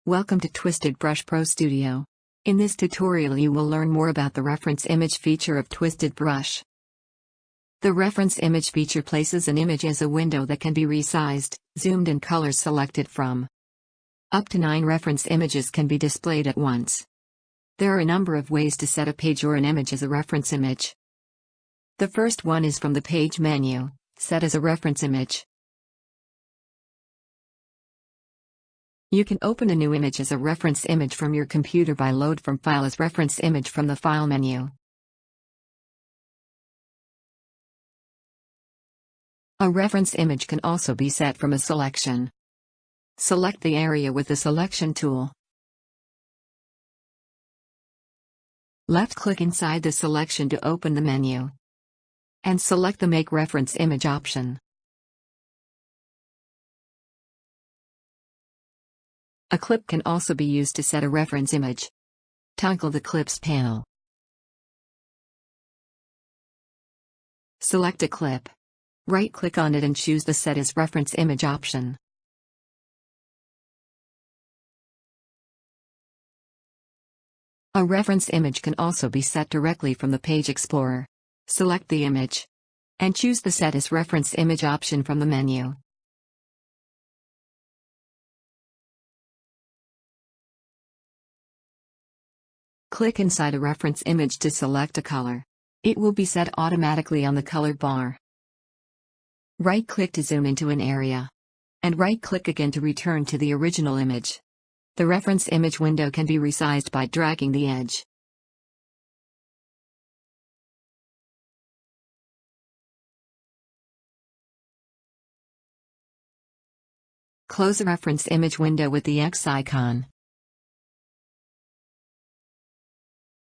Welcome to TwistedBrush Pro Studio. In this tutorial you will learn more about the reference image feature of TwistedBrush. The reference image feature places an image as a window that can be resized, zoomed and colors selected from. Up to 9 reference images can be displayed at once. There are a number of ways to set a page or an image as a reference image. The first one is from the Page menu, Set as a reference image. You can open a new image as a reference image from your computer by Load from File as Reference Image from the File menu. A reference image can also be set from a selection. Select the area with the Selection tool. Left-click inside the selection to open the menu. And select the Make Reference Image option. A clip can also be used to set a reference image. Toggle the Clips panel. Select a clip. Right-click on it and choose the Set as Reference Image option. A reference image can also be set directly from the Page Explorer. Select the image. And choose the Set as Reference Image option from the menu. Click inside a reference image to select a color. It will be set automatically on the color bar. Right-click to zoom into an area. And right-click again to return to the original image. The reference image window can be resized by dragging the edge. Close a reference image window with the X icon.